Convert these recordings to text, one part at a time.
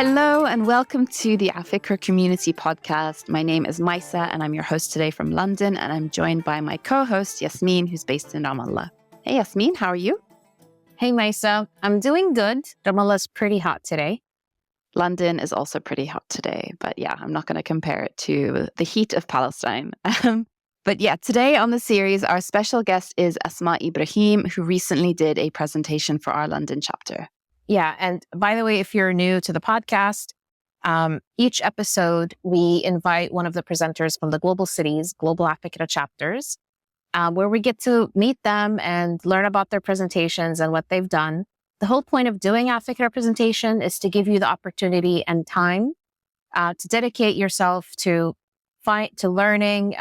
Hello and welcome to the AFIKRA Community Podcast. My name is Maisa and I'm your host today from London, and I'm joined by my co-host Yasmin, who's based in Ramallah. Hey Yasmin, how are you? Hey Maisa, I'm doing good. Ramallah's pretty hot today. London is also pretty hot today, but yeah, I'm not going to compare it to the heat of Palestine. But yeah, today on the series, our special guest is Asma Ibrahim, who recently did a presentation for our London chapter. Yeah, and by the way, if you're new to the podcast, each episode we invite one of the presenters from the global cities, global AFIKRA chapters, where we get to meet them and learn about their presentations and what they've done. The whole point of doing AFIKRA presentation is to give you the opportunity and time to dedicate yourself to learning,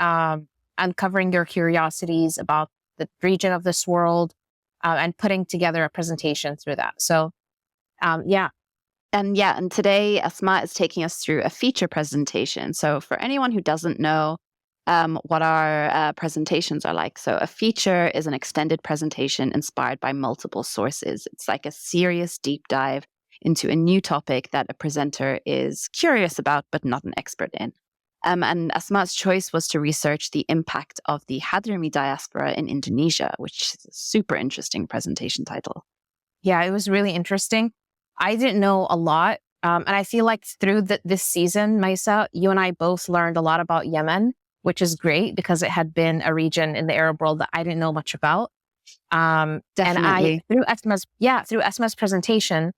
uncovering your curiosities about the region of this world, and putting together a presentation through that. So, And today Asma is taking us through a feature presentation. So for anyone who doesn't know what our presentations are like, so a feature is an extended presentation inspired by multiple sources. It's like a serious deep dive into a new topic that a presenter is curious about but not an expert in. And Asma's choice was to research the impact of the Hadrami diaspora in Indonesia, which is a super interesting presentation title. Yeah, it was really interesting. I didn't know a lot. And I feel like through this season, Maisa, you and I both learned a lot about Yemen, which is great because it had been a region in the Arab world that I didn't know much about. Definitely. And through Asma's presentation,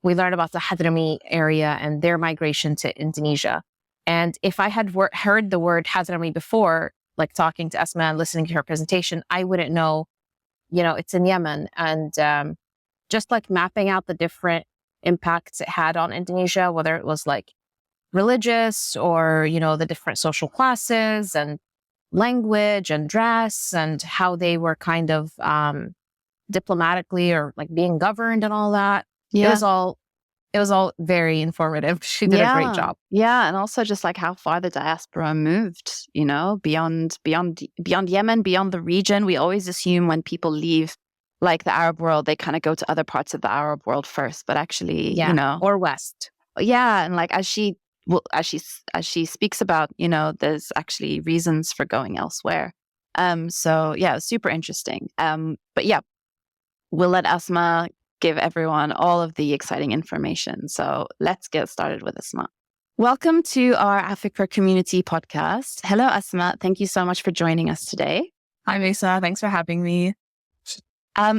we learned about the Hadrami area and their migration to Indonesia. And if I had heard the word Hadrami before, like talking to Asma and listening to her presentation, I wouldn't know, it's in Yemen. And just like mapping out the different impacts it had on Indonesia, whether it was like religious or, the different social classes and language and dress and how they were kind of diplomatically or like being governed and all that. Yeah. It was all very informative. She did a great job. Yeah, and also just like how far the diaspora moved, beyond Yemen, beyond the region. We always assume when people leave like the Arab world, they kind of go to other parts of the Arab world first, but actually, or West. Yeah, and like as she speaks about, there's actually reasons for going elsewhere. So yeah, super interesting. But yeah, we'll let Asma give everyone all of the exciting information. So let's get started with Asma. Welcome to our AFIKRA Community Podcast. Hello, Asma. Thank you so much for joining us today. Hi, Mesa. Thanks for having me.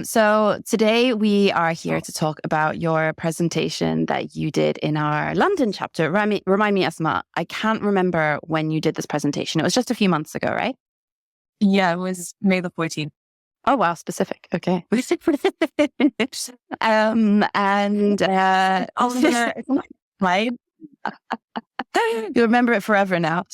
So today we are here to talk about your presentation that you did in our London chapter. Remind me, Asma, I can't remember when you did this presentation. It was just a few months ago, right? Yeah, it was May the 14th. Oh, wow. Specific. Okay. Right? You remember it forever now.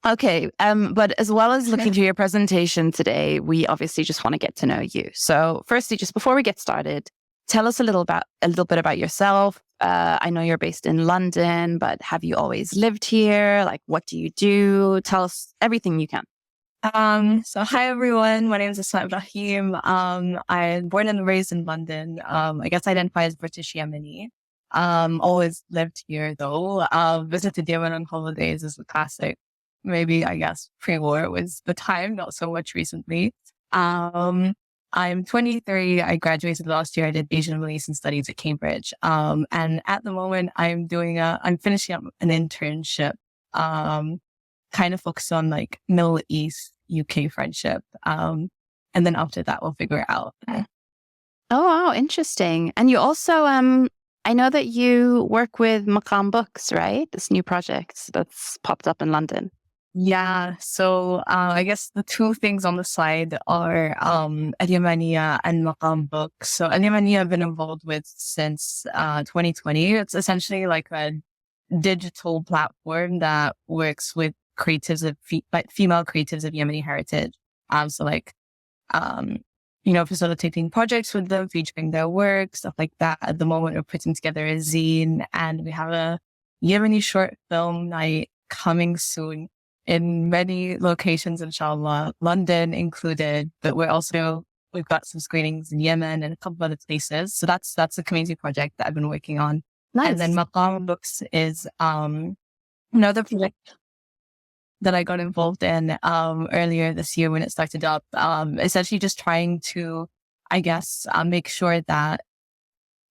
Okay. But as well as looking through your presentation today, we obviously just want to get to know you. So firstly, just before we get started, tell us a little bit about yourself. I know you're based in London, but have you always lived here? Like, what do you do? Tell us everything you can. So hi everyone, my name is Asma Ibrahim. I'm born and raised in London. I guess I identify as British Yemeni. Always lived here though. Visited Yemen on holidays as a classic. Maybe I guess pre-war was the time, not so much recently. I'm 23. I graduated last year. I did Asian and Middle Eastern Studies at Cambridge. And at the moment I'm finishing up an internship. Kind of focused on like Middle East, UK friendship. And then after that, we'll figure it out. Oh, wow. Interesting. And you also, I know that you work with Maqam Books, right? This new project that's popped up in London. Yeah. So, I guess the two things on the side are, Yemeni and Maqam Books. So Yemeni I've been involved with since, 2020. It's essentially like a digital platform that works with creatives of female creatives of Yemeni heritage. Facilitating projects with them, featuring their work, stuff like that. At the moment, we're putting together a zine, and we have a Yemeni short film night coming soon in many locations, inshallah, London included. But we've got some screenings in Yemen and a couple other places. So that's a community project that I've been working on. Nice. And then Maqam Books is another project that I got involved in earlier this year when it started up. Essentially just trying to, I guess, make sure that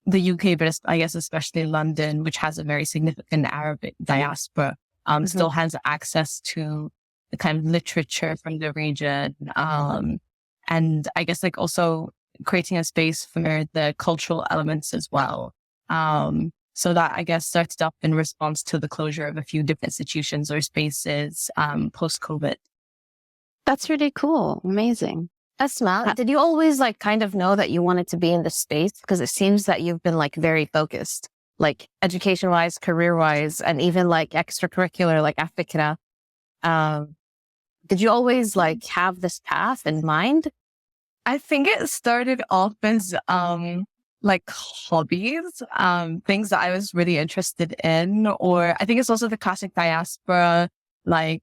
the UK, but I guess especially London, which has a very significant Arabic diaspora, still has access to the kind of literature from the region. And I guess like also creating a space for the cultural elements as well. So that I guess started up in response to the closure of a few different institutions or spaces post-COVID. That's really cool. Amazing. Asma, did you always like kind of know that you wanted to be in this space? Because it seems that you've been like very focused, like education-wise, career-wise, and even like extracurricular, like AFIKRA. Did you always like have this path in mind? I think it started off as like hobbies, things that I was really interested in, or I think it's also the classic diaspora, like,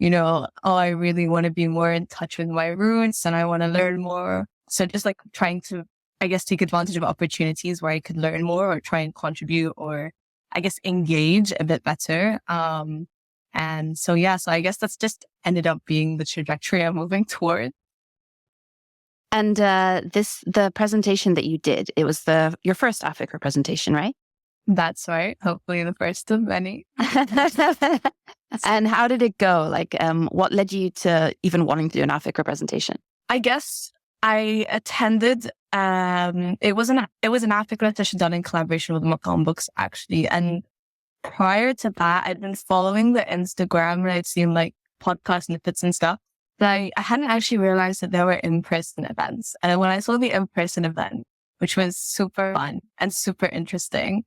you know, oh, I really want to be more in touch with my roots and I want to learn more. So just like trying to, I guess, take advantage of opportunities where I could learn more or try and contribute or I guess engage a bit better. And so, yeah, so I guess that's just ended up being the trajectory I'm moving toward. And the presentation that you did, it was your first AFIKRA presentation, right? That's right. Hopefully the first of many. And how did it go? Like, what led you to even wanting to do an AFIKRA presentation? I guess I attended, it was an AFIKRA session done in collaboration with Maqam Books, actually. And prior to that, I'd been following the Instagram and I'd seen like podcast snippets and stuff. But I hadn't actually realized that there were in-person events. And when I saw the in-person event, which was super fun and super interesting,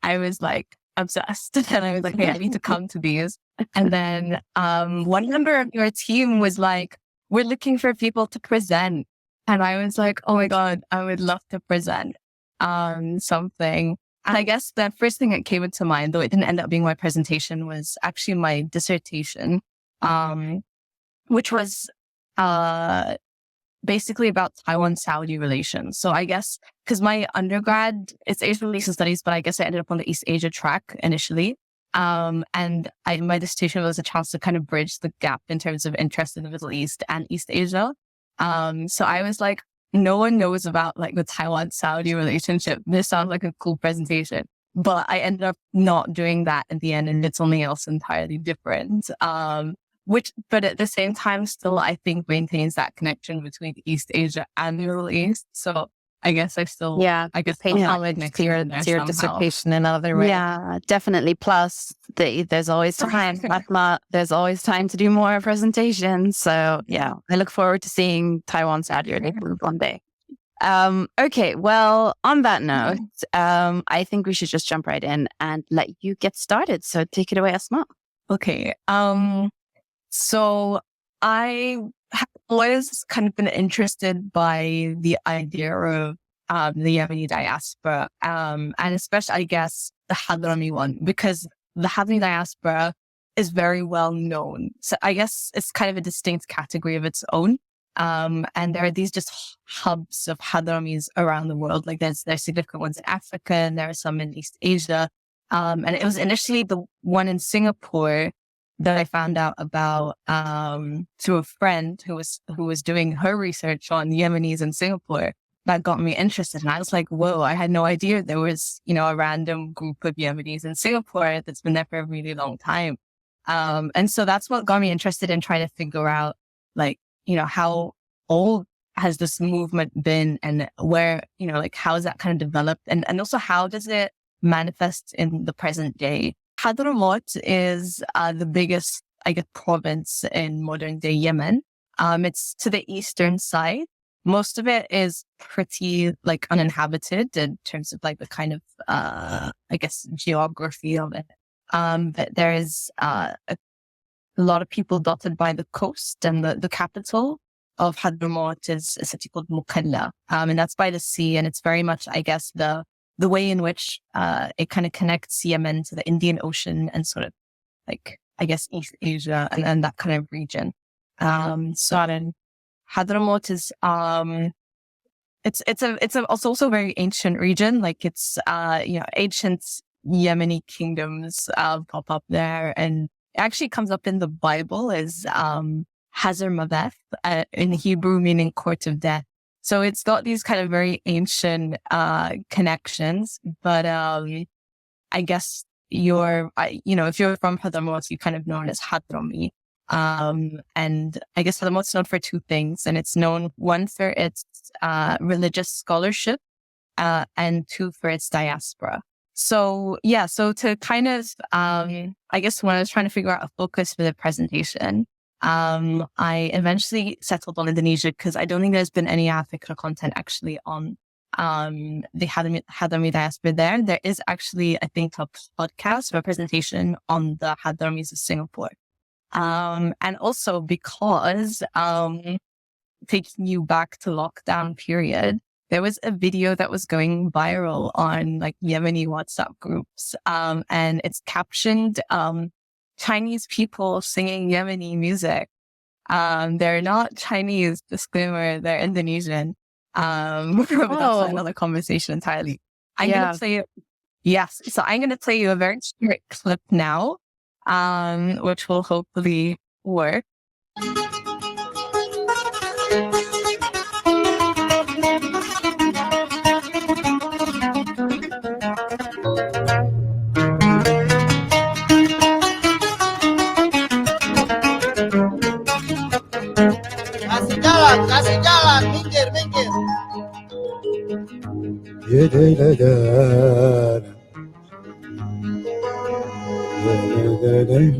I was like obsessed. And I was like, hey, I need to come to these. And then one member of your team was like, we're looking for people to present. And I was like, oh my God, I would love to present something. And I guess the first thing that came into mind, though it didn't end up being my presentation, was actually my dissertation, which was basically about Taiwan-Saudi relations. So I guess, because my undergrad, it's Asian Relations Studies, but I guess I ended up on the East Asia track initially. And my dissertation was a chance to kind of bridge the gap in terms of interest in the Middle East and East Asia. So I was like, no one knows about like the Taiwan-Saudi relationship. This sounds like a cool presentation. But I ended up not doing that in the end, and it's something else entirely different. But at the same time, still, I think maintains that connection between East Asia and the Middle East. So I guess pay homage to your dissertation in another way. Yeah, definitely. Plus, there's always time. Asma, there's always time to do more presentations. So yeah, I look forward to seeing Taiwan-Saudi relations one day. Okay, well, on that note, I think we should just jump right in and let you get started. So take it away, Asma. Okay. So I have always kind of been interested by the idea of the Yemeni diaspora, and especially, I guess, the Hadrami one, because the Hadrami diaspora is very well known. So I guess it's kind of a distinct category of its own. And there are these just hubs of Hadramis around the world. Like there's significant ones in Africa and there are some in East Asia. And it was initially the one in Singapore that I found out about through a friend who was doing her research on Yemenis in Singapore that got me interested. And I was like, whoa, I had no idea there was, a random group of Yemenis in Singapore that's been there for a really long time. And so that's what got me interested in trying to figure out, like, how old has this movement been and where, how has that kind of developed? And also how does it manifest in the present day? Hadhramaut is the biggest, I guess, province in modern day Yemen. It's to the eastern side. Most of it is pretty like uninhabited in terms of like the kind of, I guess, geography of it. But there is a lot of people dotted by the coast, and the capital of Hadhramaut is a city called Mukalla. And that's by the sea. And it's very much, I guess, the way in which it kind of connects Yemen to the Indian Ocean and sort of like, I guess, East Asia and that kind of region. So Hadhramaut is, it's also a very ancient region. Like it's, ancient Yemeni kingdoms pop up there, and it actually comes up in the Bible as Hadhramaut, in Hebrew meaning court of death. So it's got these kind of very ancient connections, but I guess if you're from Hadhramaut, you kind of known as Hadrami. And I guess Hadhramaut's known for two things, and it's known, one, for its religious scholarship, and two, for its diaspora. So to kind of, I guess when I was trying to figure out a focus for the presentation, I eventually settled on Indonesia because I don't think there's been any AFIKRA content actually on the Hadrami diaspora there. There is actually, I think, a podcast or a presentation on the Hadramis of Singapore. And also because, taking you back to lockdown period, there was a video that was going viral on like Yemeni WhatsApp groups. And it's captioned, Chinese people singing Yemeni music. They're not Chinese, disclaimer, they're Indonesian. But that's another conversation entirely. I'm going to play so I'm going to play you a very short clip now, which will hopefully work. Kasih jalan,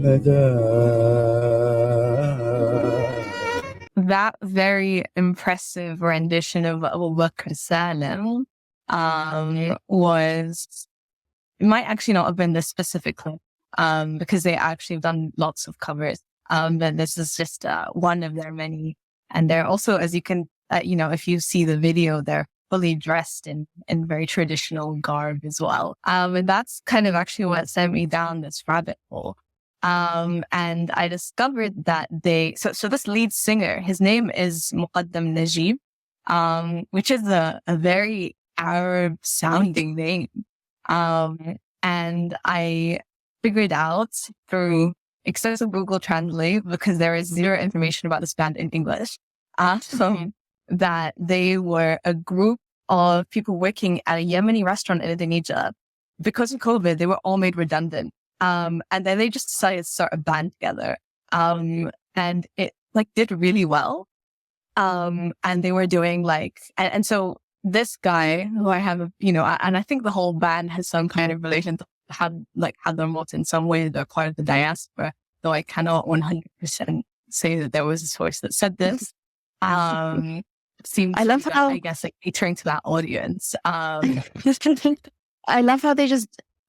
minggir. That very impressive rendition of Abu Bakr Salim it might actually not have been this specific clip, because they actually have done lots of covers. But this is just one of their many. And they're also, as you can, if you see the video, they're fully dressed in very traditional garb as well. And that's kind of actually what sent me down this rabbit hole. And I discovered that so this lead singer, his name is Muqaddam Najib, which is a very Arab sounding name. And I figured out through extensive Google Translate, because there is zero information about this band in English, that they were a group of people working at a Yemeni restaurant in Indonesia. Because of COVID, they were all made redundant. And then they just decided to start a band together. And it did really well. And they were doing and so this guy who I have, and I think the whole band has some kind of relation to Hadhramaut in some way. They're part of the diaspora, though I cannot 100% say that there was a source that said this. Seems I love how, I guess, catering to that audience. I love how they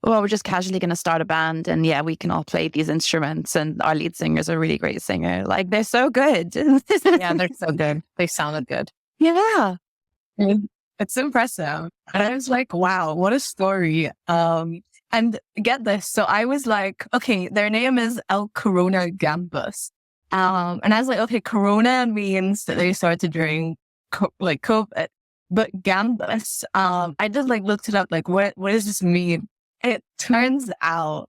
we're just casually going to start a band, and we can all play these instruments, and our lead singer is a really great singer. Like, they're so good. Yeah, they're so good. They sounded good. Yeah. It's impressive. And I was like, wow, what a story. And get this. So I was like, okay, their name is El Corona Gambus. And I was like, okay, Corona means that they started during COVID, but Gambus, I just looked it up, what does this mean? It turns out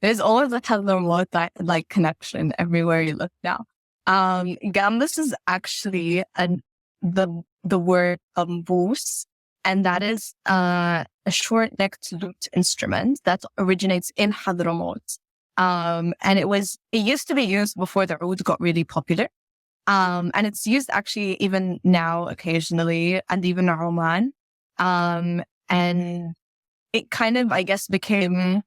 there's always a Hadhramaut connection everywhere you look now. Gambus is actually the word bambus, and that is a short-necked lute instrument that originates in Hadhramaut. And it used to be used before the oud got really popular. And it's used actually even now occasionally, and even in Oman. And it kind of, I guess, became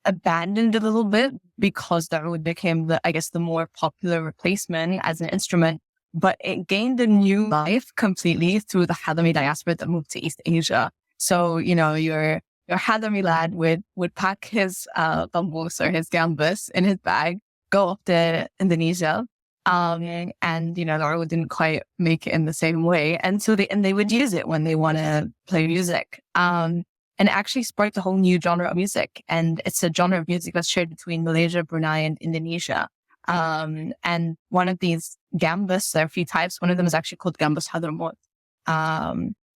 abandoned a little bit because the oud became the more popular replacement as an instrument. But it gained a new life completely through the Hadrami diaspora that moved to East Asia. So, your Hadrami lad would pack his bambus or his gambus in his bag, go up to Indonesia, and the oud didn't quite make it in the same way, and so they would use it when they want to play music. And it actually sparked a whole new genre of music, and it's a genre of music that's shared between Malaysia, Brunei, and Indonesia. And one of these gambus, there are a few types. One of them is actually called Gambus Hadhramaut.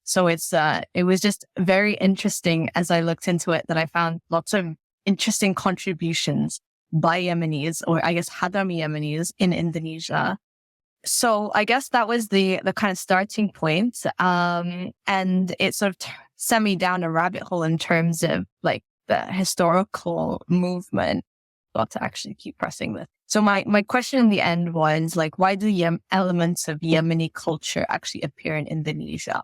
So it was just very interesting as I looked into it that I found lots of interesting contributions by Yemenis, or I guess Hadrami Yemenis in Indonesia. So I guess that was the kind of starting point. And it sort of sent me down a rabbit hole in terms of like the historical movement. Got to actually keep pressing this. So my question in the end was like, why do elements of Yemeni culture actually appear in Indonesia?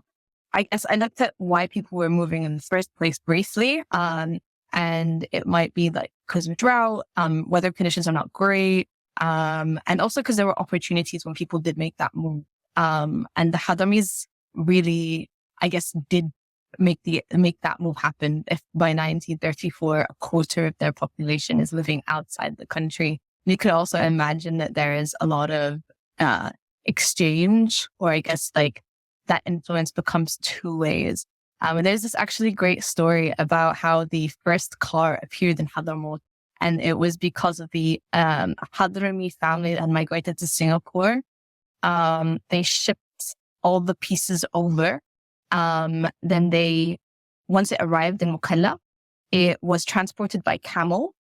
I guess I looked at why people were moving in the first place briefly. And it might be like because of drought, weather conditions are not great. And also because there were opportunities when people did make that move. And the Hadramis really, I guess, did make that move happen. If by 1934, a quarter of their population is living outside the country, you could also imagine that there is a lot of exchange, or I guess like that influence becomes two ways. And there's this actually great story about how the first car appeared in Hadhramaut. And it was because of the Hadrami family that migrated to Singapore. They shipped all the pieces over. Then once it arrived in Mukalla, it was transported by camel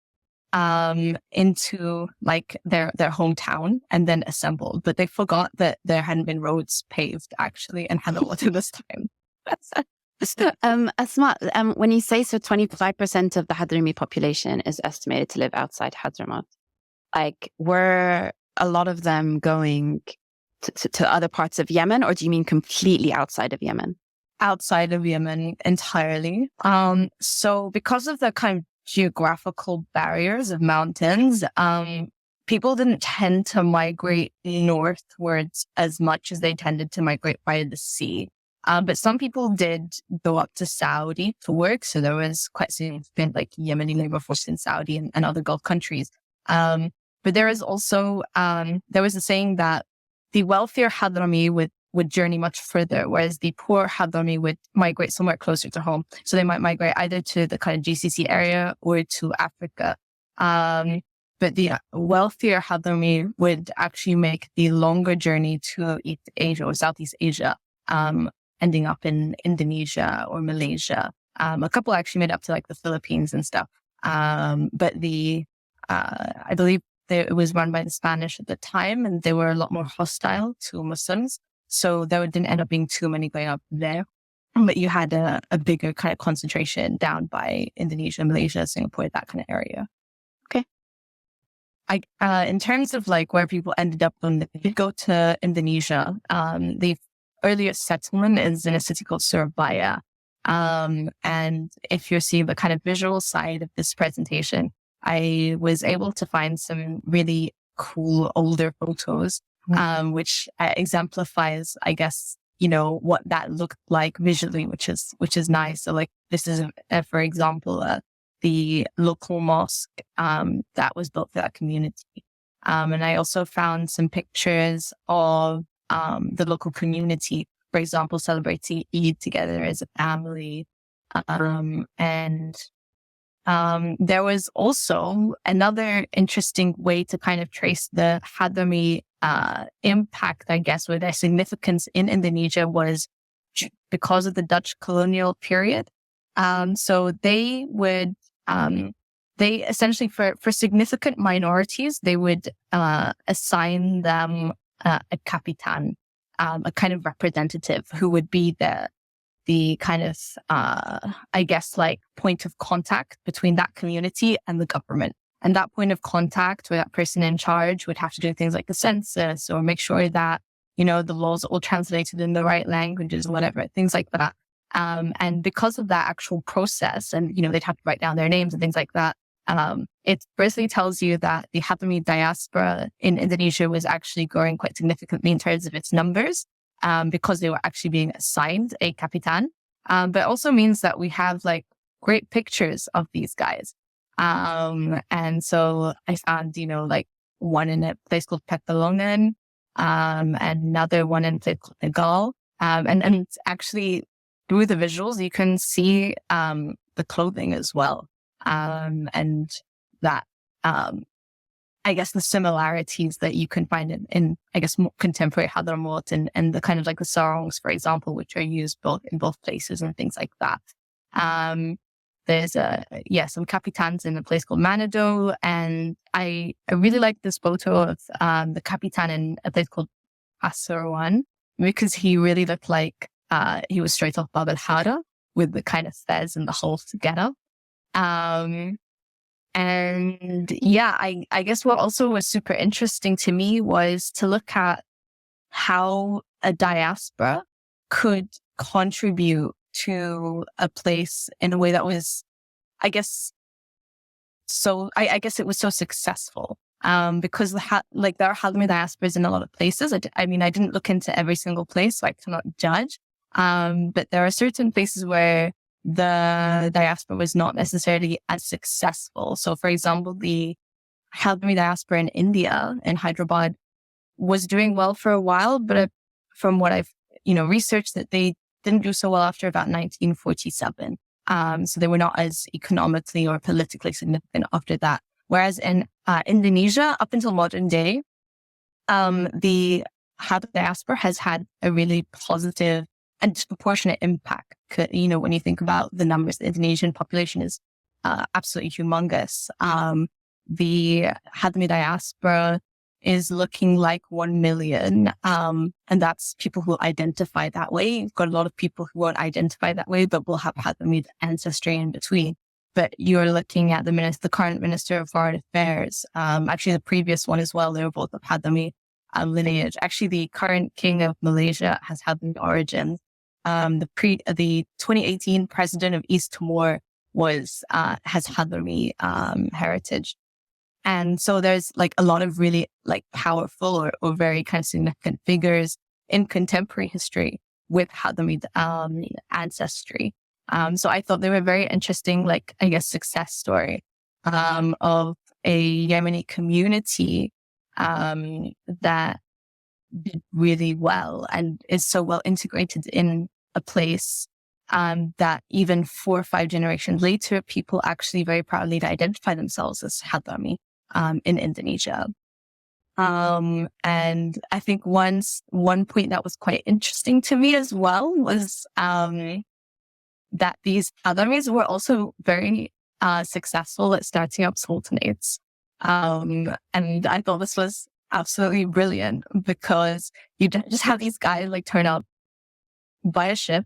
into like their hometown and then assembled. But they forgot that there hadn't been roads paved actually in Hadhramaut at this time. Asma, when you say so 25% of the Hadrami population is estimated to live outside Hadramaut, like were a lot of them going to other parts of Yemen, or do you mean completely outside of Yemen? Outside of Yemen entirely. So because of the kind of geographical barriers of mountains, people didn't tend to migrate northwards as much as they tended to migrate by the sea. But some people did go up to Saudi to work. So there was quite significant like Yemeni labor force in Saudi and other Gulf countries. But there is also, there was a saying that the wealthier Hadrami would journey much further, whereas the poor Hadrami would migrate somewhere closer to home. So they might migrate either to the kind of GCC area or to Africa. But the wealthier Hadrami would actually make the longer journey to East Asia or Southeast Asia, ending up in Indonesia or Malaysia. A couple actually made up to like the Philippines and stuff. But I believe it was run by the Spanish at the time, and they were a lot more hostile to Muslims. So there didn't end up being too many going up there. But you had a bigger kind of concentration down by Indonesia, Malaysia, Singapore, that kind of area. Okay. In terms of like where people ended up when they did go to Indonesia, the earliest settlement is in a city called Surabaya. And if you're seeing the kind of visual side of this presentation, I was able to find some really cool older photos, which exemplifies, I guess, what that looked like visually, which is nice. So like this is, for example, the local mosque that was built for that community. And I also found some pictures of the local community, for example, celebrating Eid together as a family. And there was also another interesting way to kind of trace the Hadrami impact, I guess, or their significance in Indonesia was because of the Dutch colonial period. So they would, they essentially, for significant minorities, they would assign them a kapitan, a kind of representative who would be the kind of, I guess, like point of contact between that community and the government. And that point of contact, or that person in charge, would have to do things like the census or make sure that, the laws are all translated in the right languages, whatever, things like that. And because of that actual process, and, they'd have to write down their names and things like that, it firstly tells you that the Hadrami diaspora in Indonesia was actually growing quite significantly in terms of its numbers, because they were actually being assigned a kapitan. But also means that we have like great pictures of these guys. And so I found, like one in a place called Petalongan, and another one in a place called Tegal. And actually through the visuals, you can see, the clothing as well. And that, I guess, the similarities that you can find in I guess, more contemporary Hadhramaut and the kind of like the sarongs, for example, which are used in both places and things like that. There's some capitans in a place called Manado, and I really like this photo of the capitan in a place called Asirwan, because he really looked like he was straight off Bab al-Hara with the kind of fez and the whole together. And yeah, I guess what also was super interesting to me was to look at how a diaspora could contribute to a place in a way that was, I guess, I guess it was so successful. Because there are Hadrami diasporas in a lot of places. I mean, I didn't look into every single place, so I cannot judge. But there are certain places where the diaspora was not necessarily as successful. So, for example, the Hadrami diaspora in India, in Hyderabad, was doing well for a while, but from what I've, researched, that they didn't do so well after about 1947. So they were not as economically or politically significant after that. Whereas in Indonesia, up until modern day, the Hadrami diaspora has had a really positive and disproportionate impact. When you think about the numbers, the Indonesian population is absolutely humongous. The Hadrami diaspora is looking like 1 million. And that's people who identify that way. You've got a lot of people who won't identify that way, but will have Hadrami ancestry in between. But you're looking at the current Minister of Foreign Affairs, actually the previous one as well. They were both of Hadrami lineage. Actually, the current king of Malaysia has Hadrami origins. The 2018 president of East Timor has Hadrami heritage. And so there's like a lot of really like powerful or very kind of significant figures in contemporary history with Hadrami ancestry. So I thought they were very interesting, like, I guess, success story of a Yemeni community that did really well and is so well integrated in a place that even 4 or 5 generations later, people actually very proudly identify themselves as Hadrami in Indonesia. And I think one point that was quite interesting to me as well was that these Hadramis were also very successful at starting up sultanates. And I thought this was absolutely brilliant because you just have these guys like turn up by a ship.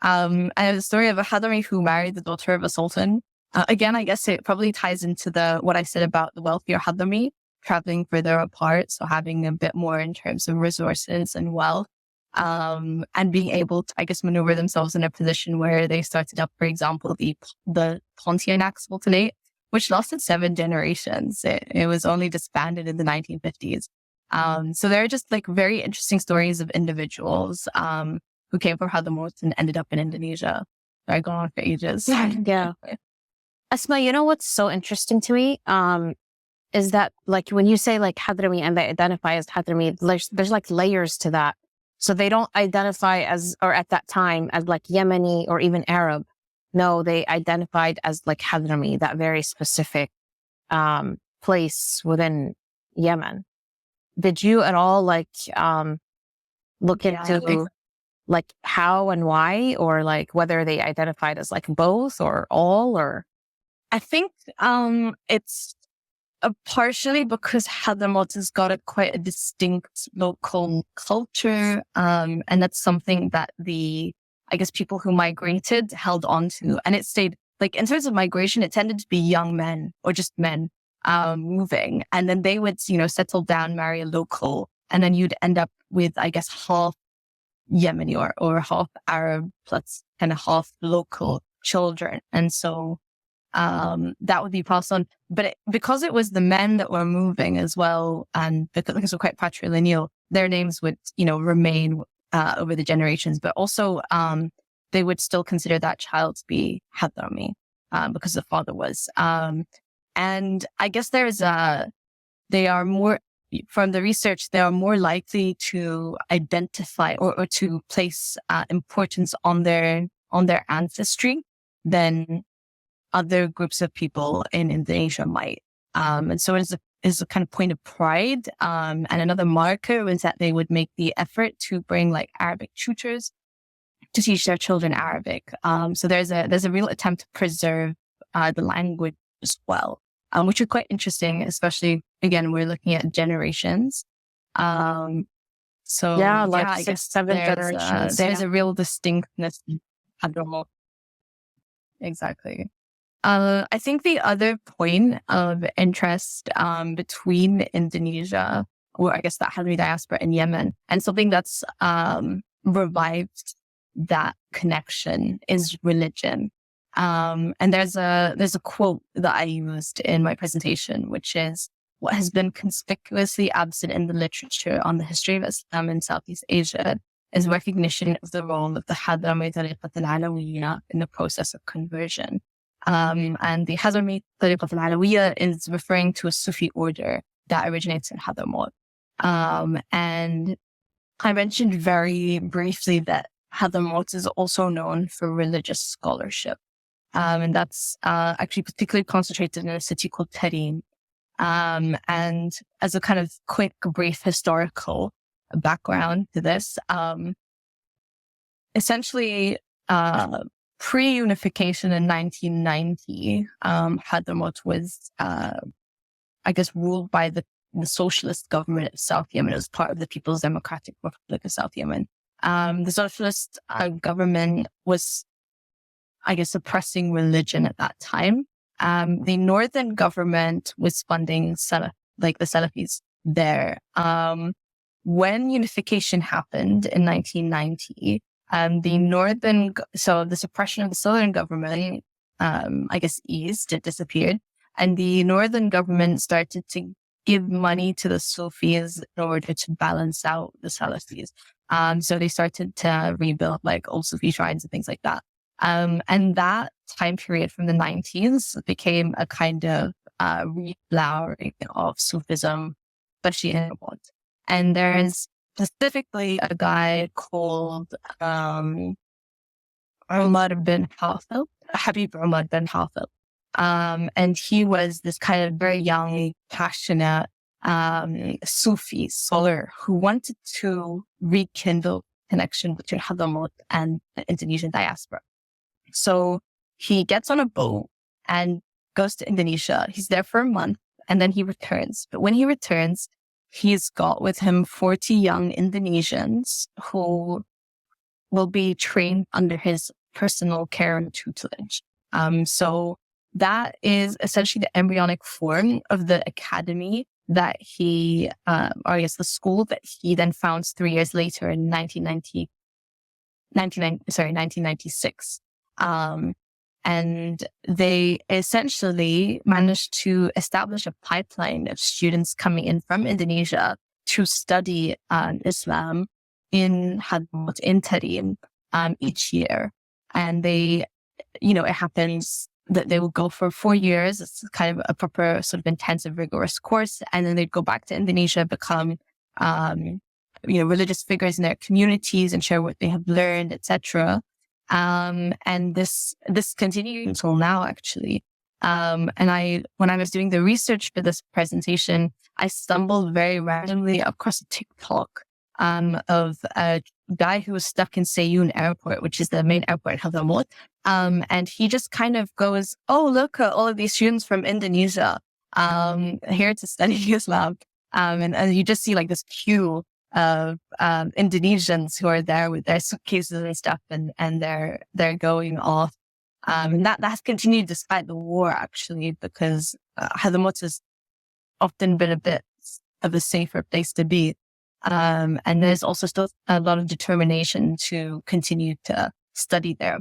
And the story of a Hadrami who married the daughter of a sultan. Again, I guess it probably ties into what I said about the wealthier Hadrami traveling further apart. So having a bit more in terms of resources and wealth. And being able to, I guess, maneuver themselves in a position where they started up, for example, the Pontianak Sultanate, which lasted 7 generations. It was only disbanded in the 1950s. So there are just like very interesting stories of individuals who came from Hadhramaut and ended up in Indonesia. I go on for ages. Yeah. Asma, what's so interesting to me is that like when you say like Hadrami and they identify as Hadrami, there's like layers to that. So they don't identify as, or at that time, as like Yemeni or even Arab. No, they identified as like Hadrami, that very specific place within Yemen. Did you at all like look into like how and why, or like whether they identified as like both or all, or? I think it's partially because Hadhramaut has got quite a distinct local culture, and that's something that I guess people who migrated held on to, and it stayed like in terms of migration, it tended to be young men or just men moving, and then they would settle down, marry a local, and then you'd end up with, I guess, half Yemeni or half Arab plus kind of half local children, and so that would be passed on. But because it was the men that were moving as well, and because we're quite patrilineal, their names would, remain over the generations, but also they would still consider that child to be Hadrami because the father was. And I guess they are more, from the research, they are more likely to identify or to place importance on their ancestry than other groups of people in Indonesia might. And so is a kind of point of pride. And another marker was that they would make the effort to bring like Arabic tutors to teach their children Arabic. So there's a real attempt to preserve the language as well, which is quite interesting, especially again, we're looking at generations. So Yeah, like I 6, guess 7 generations. there's a real distinctness in Hadhramaut. Exactly. I think the other point of interest between Indonesia, or I guess the Hadrami diaspora in Yemen, and something that's revived that connection is religion. And there's a quote that I used in my presentation, which is, what has been conspicuously absent in the literature on the history of Islam in Southeast Asia is recognition of the role of the Hadrami Tariqat al-Alawiyya in the process of conversion. And the Hadrami Tariqat al-Alawiyya is referring to a Sufi order that originates in Hadhramaut. And I mentioned very briefly that Hadhramaut is also known for religious scholarship. And that's actually particularly concentrated in a city called Tarim. And as a kind of quick, brief historical background to this, essentially, pre-unification in 1990, Hadhramaut was, I guess, ruled by the socialist government of South Yemen as part of the People's Democratic Republic of South Yemen. The socialist government was, I guess, suppressing religion at that time. The northern government was funding the Salafis there. When unification happened in 1990, so the suppression of the southern government, I guess, eased, it disappeared. And the northern government started to give money to the Sufis in order to balance out the Salafis. So they started to rebuild like old Sufi shrines and things like that. And that time period from the 90s became a kind of reflowering of Sufism, especially in Hadhramaut. And there's specifically a guy called Umar bin Hafid, Habib Umar bin Hafid. And he was this kind of very young, passionate Sufi scholar who wanted to rekindle connection between Hadhramaut and the Indonesian diaspora. So he gets on a boat and goes to Indonesia. He's there for a month and then he returns. But when he returns, he's got with him 40 young Indonesians who will be trained under his personal care and tutelage. So that is essentially the embryonic form of the academy that he, or I guess the school that he then founds 3 years later in 1996. And they essentially managed to establish a pipeline of students coming in from Indonesia to study Islam in Hadhramaut, in Tarim, each year. And they, it happens that they will go for 4 years. It's kind of a proper sort of intensive, rigorous course. And then they'd go back to Indonesia, become, religious figures in their communities and share what they have learned, etc. And this continued until now, actually. And when I was doing the research for this presentation, I stumbled very randomly across a TikTok, of a guy who was stuck in Seiyun Airport, which is the main airport in Hadhramaut. And he just kind of goes, "Oh, look at all of these students from Indonesia, here to study Islam." And you just see like this queue of Indonesians who are there with their suitcases and stuff, and they're going off. And that has continued despite the war, actually, because Hadhramaut has often been a bit of a safer place to be. And there's also still a lot of determination to continue to study there.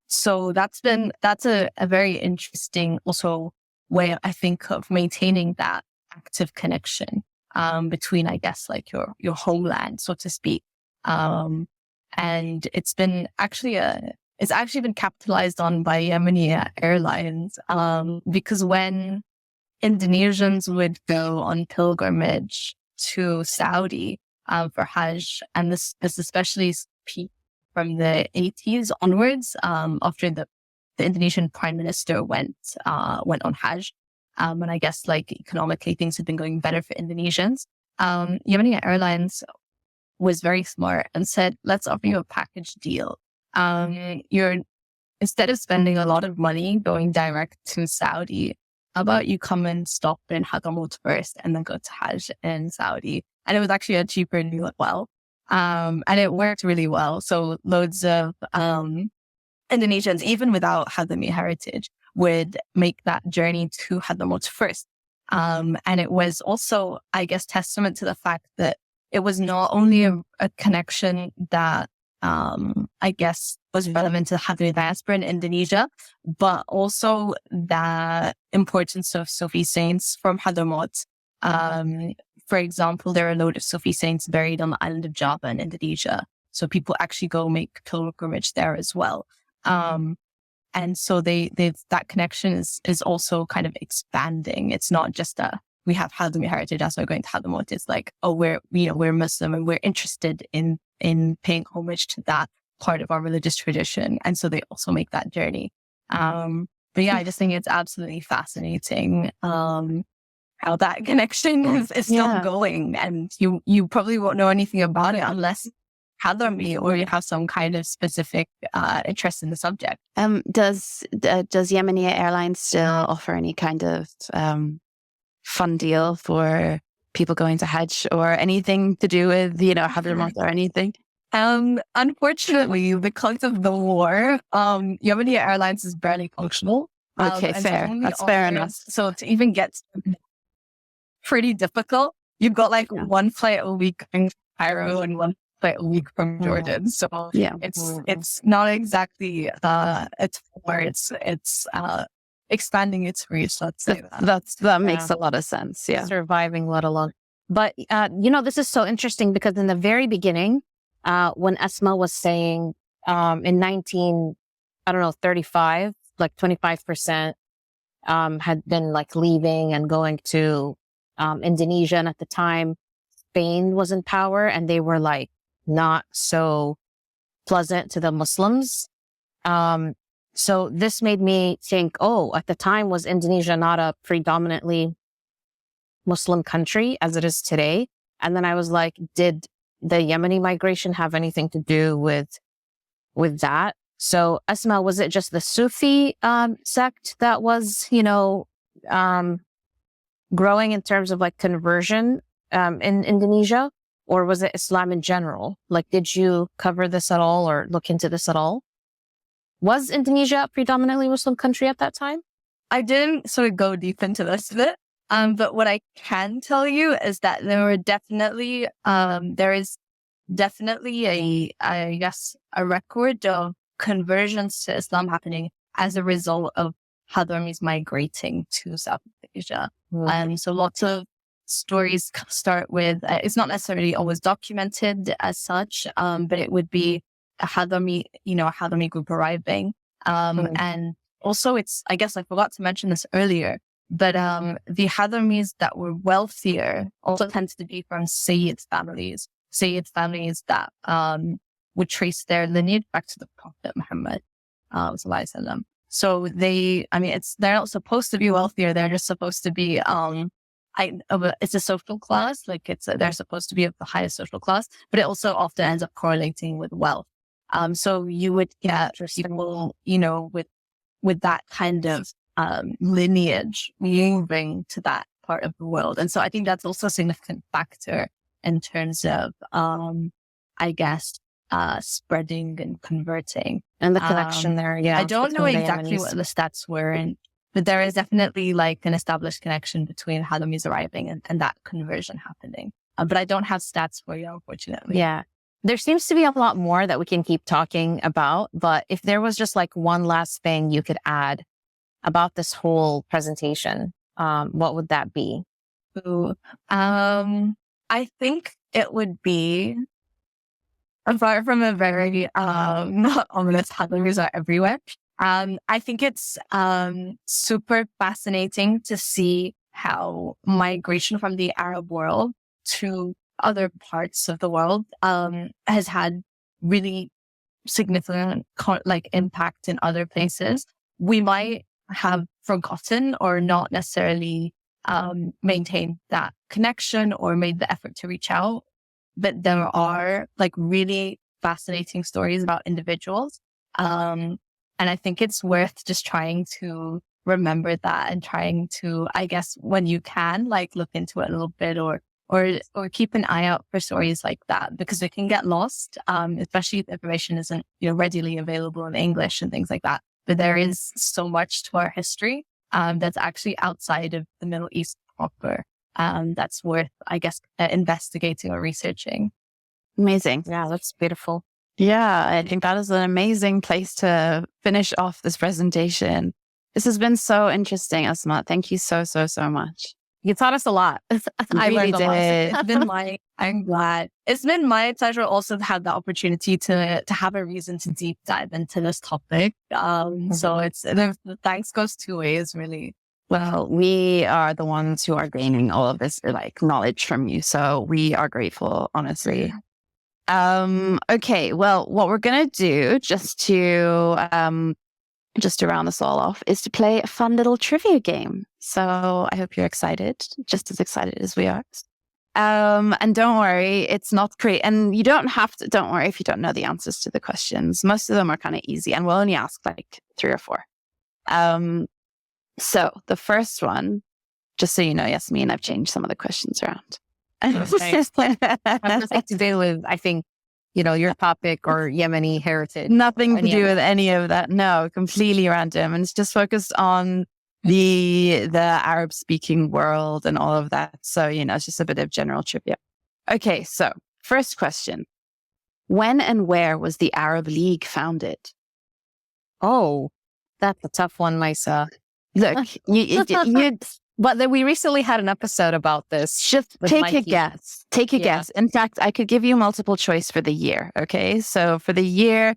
So that's a very interesting also way, I think, of maintaining that active connection between, I guess, like your homeland, so to speak. And it's actually been capitalized on by Yemeni airlines, because when Indonesians would go on pilgrimage to Saudi for Hajj, and this especially peaked from the 80s onwards, after the Indonesian prime minister went on Hajj. And I guess like economically things had been going better for Indonesians. Yemeni Airlines was very smart and said, let's offer you a package deal. Instead of spending a lot of money going direct to Saudi, how about you come and stop in Hadhramaut first and then go to Hajj in Saudi? And it was actually a cheaper deal as well. And it worked really well. So loads of Indonesians, even without Hadrami heritage, would make that journey to Hadhramaut first. And it was also, I guess, testament to the fact that it was not only a connection that I guess was relevant to the Hadrami diaspora in Indonesia, but also the importance of Sufi saints from Hadhramaut. For example, there are a load of Sufi saints buried on the island of Java in Indonesia. So people actually go make pilgrimage there as well. And so that connection is also kind of expanding. It's not just we have Hadrami heritage, that's why we're going to Hadhramaut. It's like, oh, we're Muslim and we're interested in paying homage to that part of our religious tradition. And so they also make that journey. But yeah, I just think it's absolutely fascinating, how that connection is still going. And you probably won't know anything about it unless Hadrami or you have some kind of specific interest in the subject. Does Yemeni Airlines still offer any kind of fun deal for people going to Hajj or anything to do with, Hadhramaut or anything? Unfortunately, because of the war, Yemeni Airlines is barely functional. Okay, fair. That's fair enough. So to even get pretty difficult. You've got like one flight a week in Cairo and one flight a week from Jordan. So it's not exactly it's expanding its reach, let's say that makes a lot of sense. Yeah. Surviving, let alone. But this is so interesting because in the very beginning, when Asma was saying in 1935, like 25% had been like leaving and going to Indonesia, and at the time Spain was in power and they were like not so pleasant to the Muslims. So this made me think, at the time was Indonesia not a predominantly Muslim country as it is today? And then I was like, did the Yemeni migration have anything to do with that? So Asma, was it just the Sufi sect that was, growing in terms of like conversion in Indonesia, or was it Islam in general? Like, did you cover this at all or look into this at all? Was Indonesia a predominantly Muslim country at that time? I didn't sort of go deep into this bit. But what I can tell you is that there is definitely a record of conversions to Islam happening as a result of Hadramis migrating to South Asia. So lots of stories start with, it's not necessarily always documented as such, but it would be a Hadrami group arriving. And also I guess I forgot to mention this earlier, but the Hadramis that were wealthier also tended to be from Sayyid families that would trace their lineage back to the Prophet Muhammad. So they're not supposed to be wealthier. They're just supposed to be, it's a social class. Like they're supposed to be of the highest social class, but it also often ends up correlating with wealth. So you would get people, with that kind of, lineage moving to that part of the world. And so I think that's also a significant factor in terms of, spreading and converting. And the connection there, yeah. I don't know exactly what the stats were, but there is definitely like an established connection between Hadramis arriving and that conversion happening. But I don't have stats for you, unfortunately. Yeah. There seems to be a lot more that we can keep talking about, but if there was just like one last thing you could add about this whole presentation, what would that be? I think it would be, apart from a very not ominous Hadramis are everywhere, I think it's super fascinating to see how migration from the Arab world to other parts of the world has had really significant impact in other places. We might have forgotten or not necessarily maintained that connection or made the effort to reach out. But there are like really fascinating stories about individuals. And I think it's worth just trying to remember that and trying to, I guess, when you can, like look into it a little bit or keep an eye out for stories like that, because it can get lost, especially if information isn't, readily available in English and things like that. But there is so much to our history that's actually outside of the Middle East proper. That's worth, I guess, investigating or researching. Amazing. Yeah, that's beautiful. Yeah, I think that is an amazing place to finish off this presentation. This has been so interesting, Asma. Thank you so, so, so much. You taught us a lot. I really did. I'm glad. It's been my pleasure also to have the opportunity to have a reason to deep dive into this topic. So the thanks goes two ways, really. Well, we are the ones who are gaining all of this like knowledge from you. So we are grateful, honestly. Okay, well, what we're going to do just to round this all off is to play a fun little trivia game. So I hope you're excited, just as excited as we are. And don't worry, it's not great. And you don't worry if you don't know the answers to the questions. Most of them are kind of easy and we'll only ask like 3 or 4. So the first one, just so you know, Yasmin, I've changed some of the questions around. Okay. Has nothing to do with, I think, your topic or Yemeni heritage. Nothing to do with any of that. No, completely random. And it's just focused on the Arab speaking world and all of that. So, it's just a bit of general trivia. Okay. So first question, when and where was the Arab League founded? Oh, that's a tough one, Maisa. Look, but we recently had an episode about this. Just take a guess. Take a guess. In fact, I could give you multiple choice for the year. Okay. So for the year,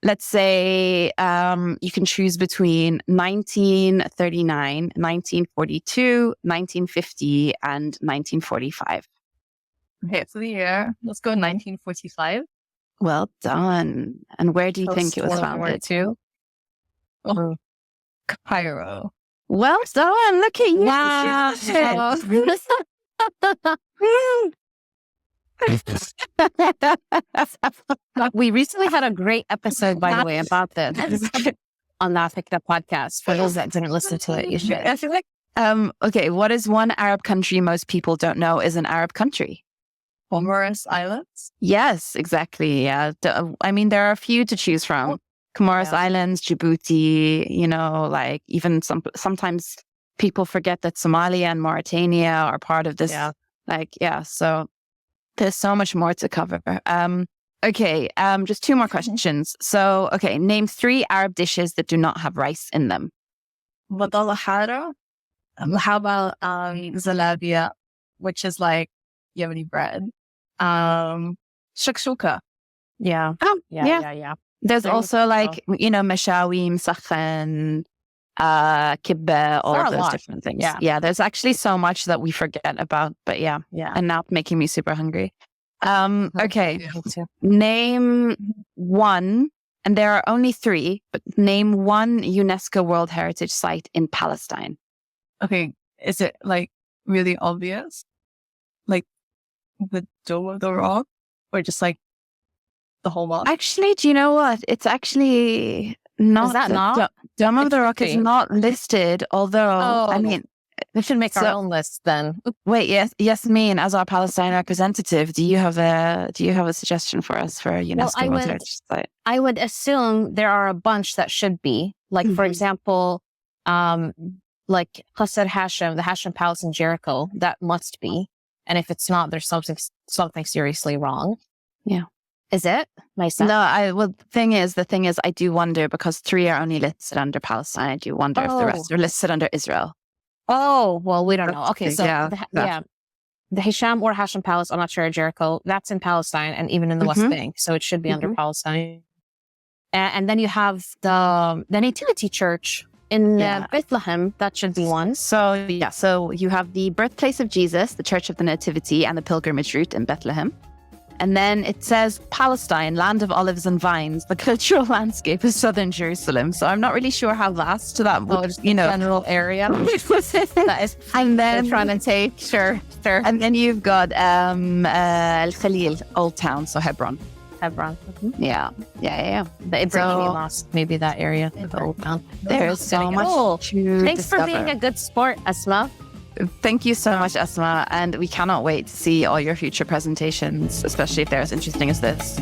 let's say you can choose between 1939, 1942, 1950, and 1945. Okay, for the year, let's go 1945. Well done. And where do you think it was founded? Oh, Cairo. Well done. Look at you. Wow. We recently had a great episode, by the way, about this on the AFIKRA podcast. For those that didn't listen to it, you should. I feel like, okay, what is one Arab country most people don't know is an Arab country? Comoros Islands? Yes, exactly. Yeah. I mean, there are a few to choose from. Comoros Islands, Djibouti, like even sometimes people forget that Somalia and Mauritania are part of this. So there's so much more to cover. Okay, just 2 more questions. So, okay, name 3 Arab dishes that do not have rice in them. Badalahara. How about zalabia, which is like Yemeni bread. Shakshuka. Yeah. Oh, yeah. There's also like, mashawi, msakhan, kibbeh, all of those different things. Yeah, there's actually so much that we forget about, but yeah. And now it's making me super hungry. Okay, name 1, and there are only 3, but name 1 UNESCO World Heritage Site in Palestine. Okay, is it like really obvious? Like the Dome of the Rock? Or just like the whole mosque? Actually, do you know what? It's actually not. Is that not? Dome of the Rock is not listed, although, I mean, we should make our own list then. Wait, Yasmin, as our Palestine representative, do you have a suggestion for us for UNESCO World Heritage Site? I would assume there are a bunch that should be. Like, for example, like Qasr Hashem, the Hashem Palace in Jericho, that must be. And if it's not, there's something seriously wrong. Yeah. Is it? Myself? No, the thing is, I do wonder, because 3 are only listed under Palestine. I do wonder if the rest are listed under Israel. Oh, well, we don't know. Okay, so the Hisham or Hashem Palace, I'm not sure, Jericho, that's in Palestine and even in the West Bank. So it should be under Palestine. And then you have the Nativity Church in Bethlehem. That should be one. So you have the birthplace of Jesus, the Church of the Nativity, and the pilgrimage route in Bethlehem. And then it says Palestine, land of olives and vines. The cultural landscape is southern Jerusalem. So I'm not really sure how vast that would, general area. That is, and then they're trying to take, sure. And then you've got Al Khalil, Old Town, so Hebron. Hebron. Yeah. The Ibrahim Mosque, maybe that area. The old town. There's so much to Thanks discover. for being a good sport, Asma. Thank you so much, Asma. And we cannot wait to see all your future presentations, especially if they're as interesting as this.